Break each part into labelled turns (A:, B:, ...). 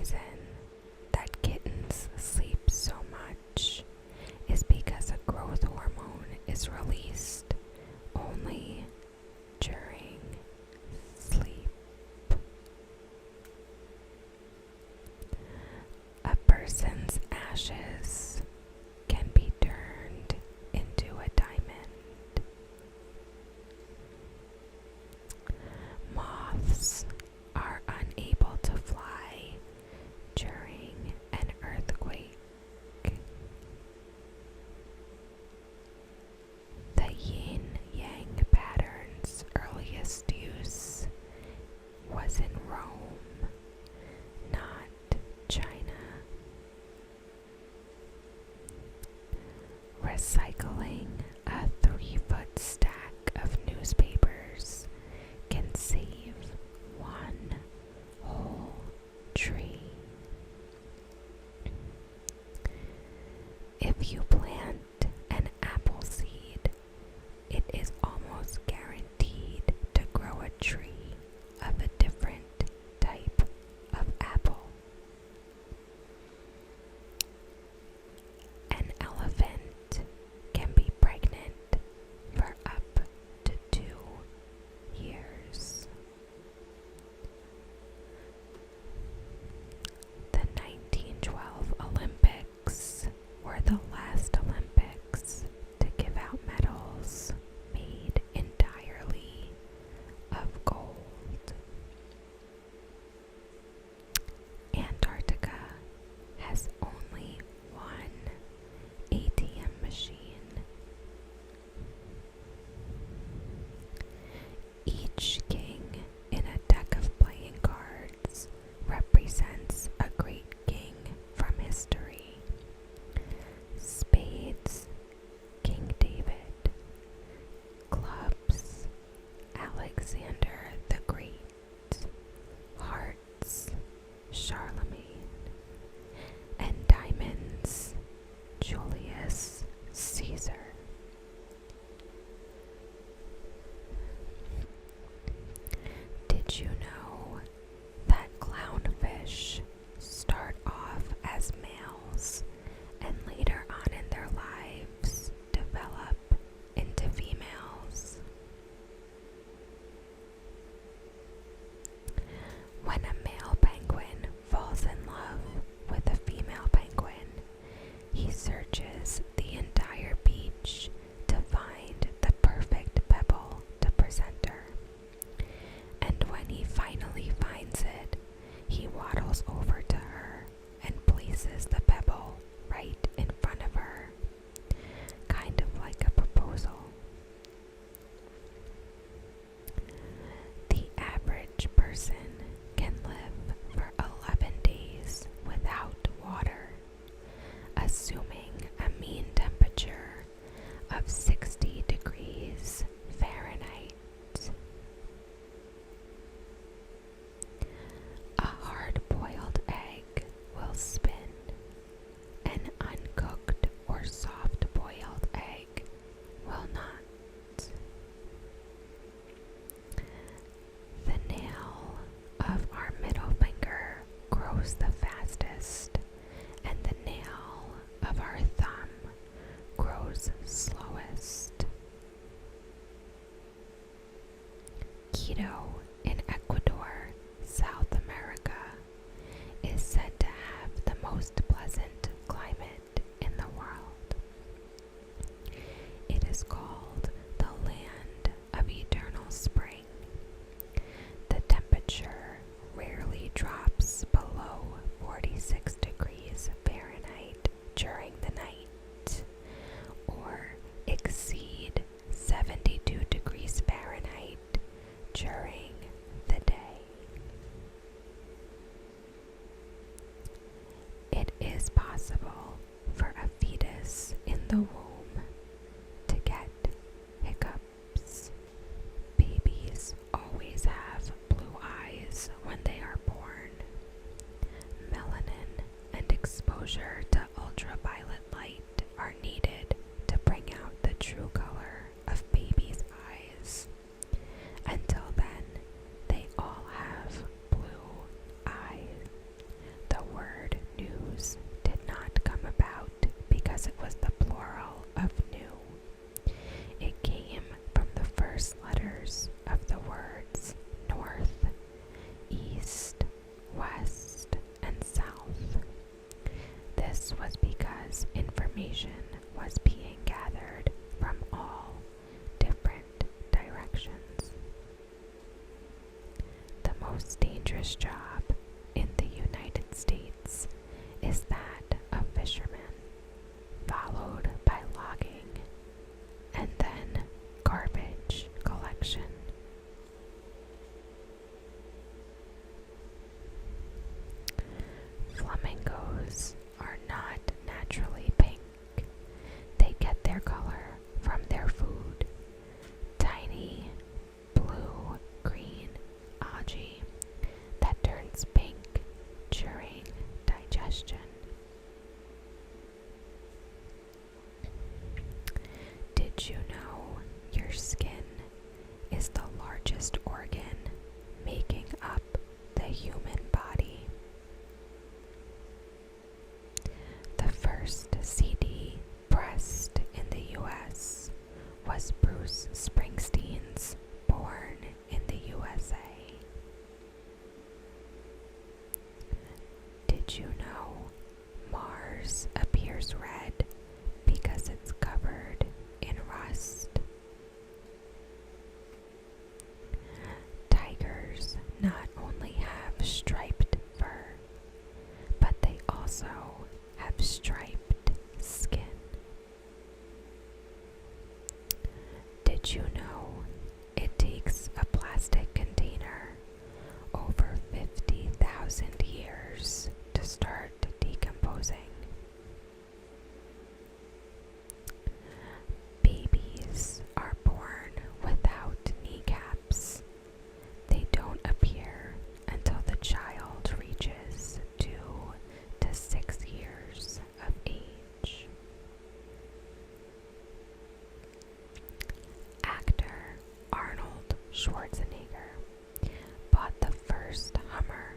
A: reason that kittens sleep so much is because a growth hormone is released only during sleep. A person's ashes can be turned into a diamond. Moths are unable to fly during an earthquake. The yin-yang pattern's earliest use was in Rome, not China. Recycling a 3-foot stack of newspapers can save one whole tree. If you plant an apple seed, it is almost guaranteed to grow a tree of a different type of apple. An elephant can be pregnant for up to 2 years. The 1912 Olympics were the last Olympics to give out medals made entirely of gold. Antarctica has only one ATM machine. Each king in a deck of playing cards represents a great king from history. Spades, King David. Clubs, Alexander the Great. Hearts, Charlemagne. And diamonds, Julius Caesar. Did you know that clownfish start off as males and later on in their lives develop into females? When a male penguin falls in love with a female penguin, he searches the entire beach to find the perfect pebble to present her. And when he finally finds it, he waddles over to her and places the pebble right in front of her, kind of like a proposal. The average person can live for 11 days without water, assuming a mean temperature of 60 degrees Fahrenheit. A hard-boiled egg will spin. An uncooked or soft-boiled egg will not. The nail of our middle finger grows the fastest, and the nail of our thumb grows slowest. Quito in Ecuador, South America, is said to have the most pleasant climate in the world. It is called the land of eternal spring. The temperature rarely drops below 46 degrees Fahrenheit during the night, or exceed 72 degrees Fahrenheit during the day. It is possible for a fetus in the womb to get hiccups. Babies always have blue eyes when they are born. Melanin and exposure to ultraviolet light are needed to bring out the true color of babies' eyes. Until then, they all have blue eyes. The word news did not come about because it was the plural of new. It came from the first letters of the words north, east, west, and south. This was because information was being gathered from all different directions. The most dangerous job in the United States is that of fishermen, followed by logging, and then garbage collection. Flamingos are not naturally pink. They get their color from their food, tiny blue-green algae that turns pink during digestion. Did you know your skin is the largest organ making up the human body? The first CD pressed in the US was Bruce Springsteen's Born in the USA. Did you know Mars appears red because it's covered in rust? Tigers not only have striped fur, but they also have striped skin. Did you know it takes a plastic container over 50,000 years to start decomposing? Babies are born without kneecaps. They don't appear until the child reaches 2 to 6 years of age. Actor Arnold Schwarzenegger bought the first Hummer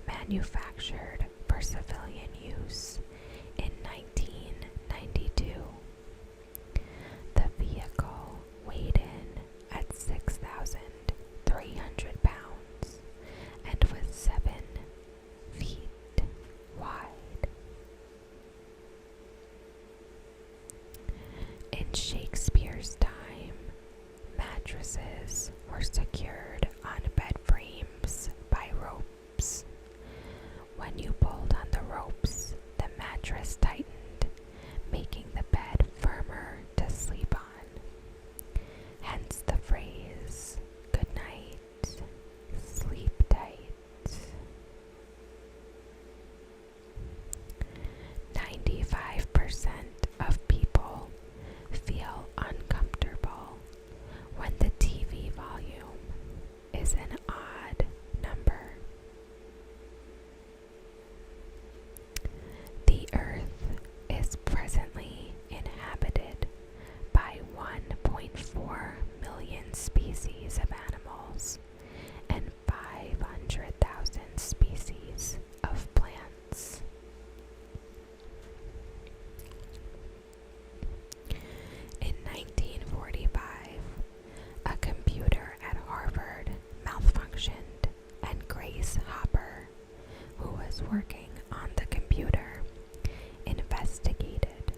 A: manufactured for civilian use in 1992. The vehicle weighed in at 6,300 pounds and was 7 feet wide. In Shakespeare's time, mattresses were secured on bed frames by ropes. When you pulled on the ropes, the mattress tightened, making the bed firmer to sleep on. Hence the phrase, "Good night, sleep tight." 95% of people feel uncomfortable when the TV volume is an odd number. The Earth is presently inhabited by 1.4 million species of animals and 500,000 species of plants. In 1945, a computer at Harvard malfunctioned, and Grace Hopper, who was working on the computer, investigated,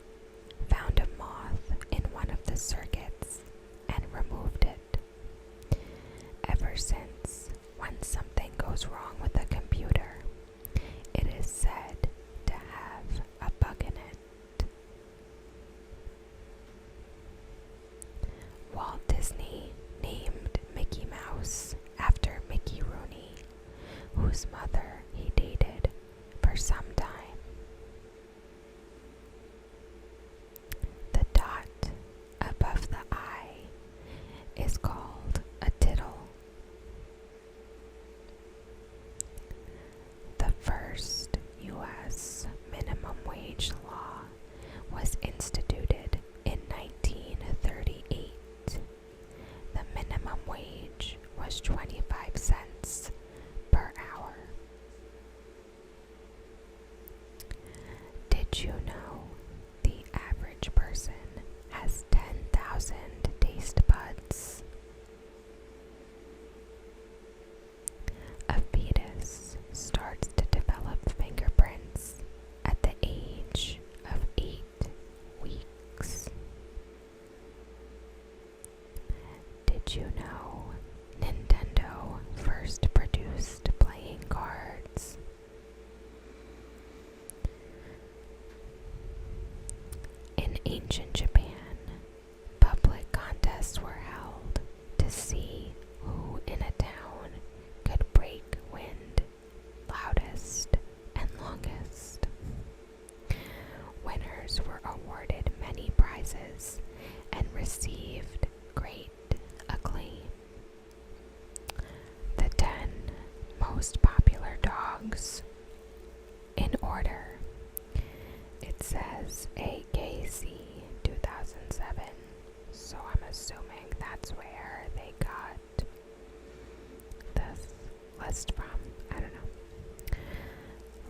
A: found a moth in one of the circuits, and removed it. Ever since, when something goes wrong with a computer, it is said to have a bug in it. Walt Disney named Mickey Mouse after Mickey Rooney, whose mother he dated for some time. The dot above Did you know the average person has 10,000 taste buds? A fetus starts to develop fingerprints at the age of 8 weeks. Did you know Nintendo first produced playing cards? In ancient Japan, public contests were held to see who in a town could break wind loudest and longest. Winners were awarded many prizes and received great acclaim. The 10 most popular dogs in order. It says AKC 2007, so I'm assuming that's where they got this list from. I don't know.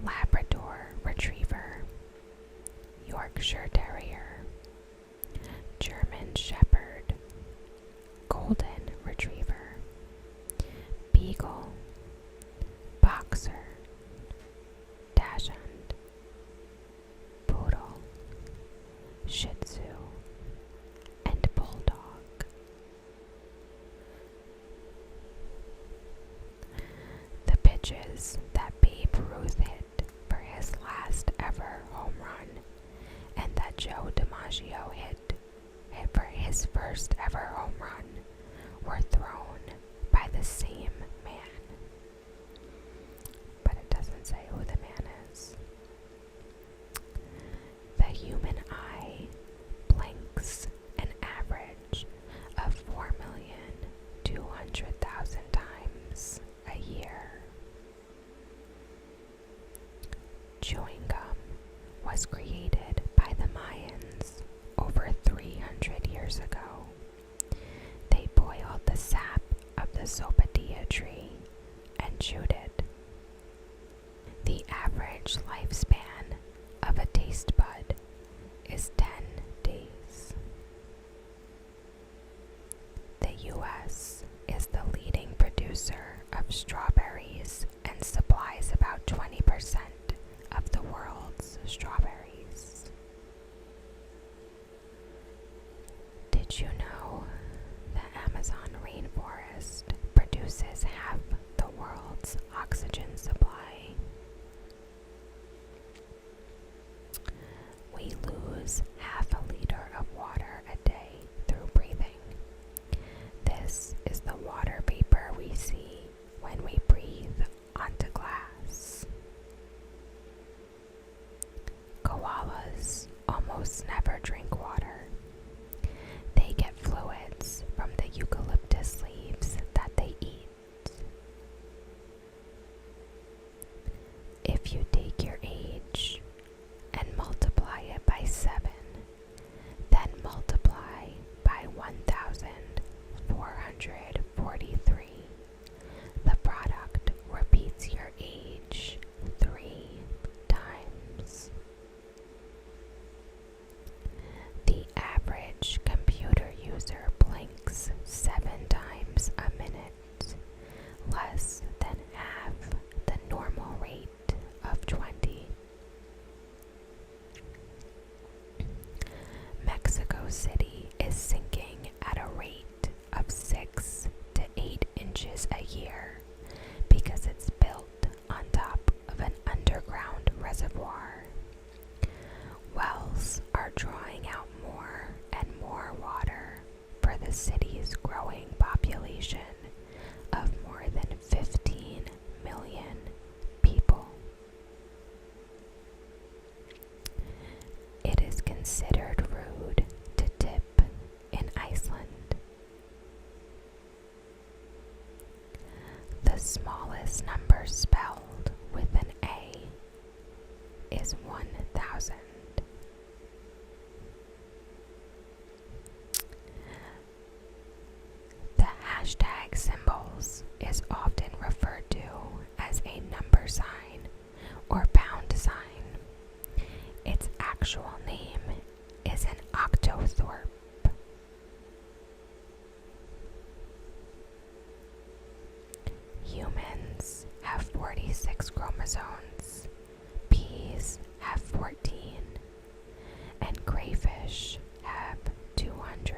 A: Labrador Retriever, Yorkshire Terrier, German Shepherd, Golden Retriever, Beagle, Boxer, Dachshund, Poodle, Shih Tzu, and Bulldog. The pitches that Babe Ruth hit for his last ever home run and that Joe DiMaggio hit for his first ever home run were thrown by the same man. But it doesn't say who the man is. The human eye blinks an average of 4,200,000 times a year. Chewing gum was created by the Mayans over 300 years ago. They boiled the sap of the sopadilla tree and chewed it. The average lifespan of a taste bud is 10 days. The U.S. is the leading producer of strawberries and supplies about 20% of the world's strawberries. Did you know the Amazon rainforest produces half the world's oxygen supply? We lose half a liter of water a day through breathing. This is the water vapor we see when we breathe onto glass. Koalas almost never drink water. They get fluids from the eucalyptus leaves that they eat. If you take your age and multiply it by 7, then multiply by 1,443. The product repeats your age 3 times. The average computer user blinks 7 times a minute, less than half the normal rate of 20. Mexico City is sinking at a rate of 6 to 8 inches a year because it's built on top of an underground reservoir. Wells are drawing out more and more water for the city's growing population of more than 15 million people. It is considered rude to tip in Iceland. The smallest number spelled with an A is 1,000. The hashtag symbols is often referred to as a number sign or pound sign. It's actual name is an octothorpe. Humans have 46 chromosomes, bees have 14, and crayfish have 200.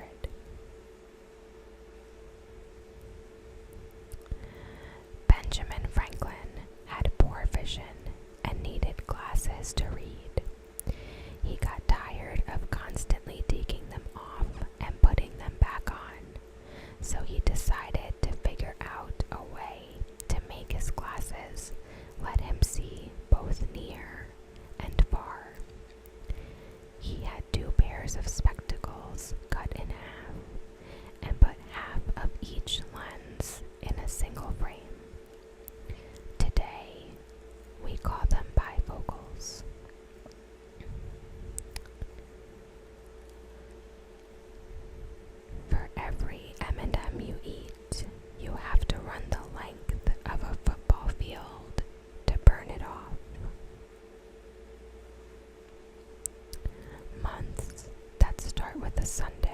A: Benjamin Franklin had poor vision and needed glasses to read. He got tired of constantly taking them off and putting them back on, so he decided to figure out a way to make his glasses let him see both near and far. He had 2 pairs of spectacles cut in half and put half of each lens in a single frame. Today, we call them bifocals. For every M&M you eat, you have to run the length of a football field to burn it off. Months that start with a Sunday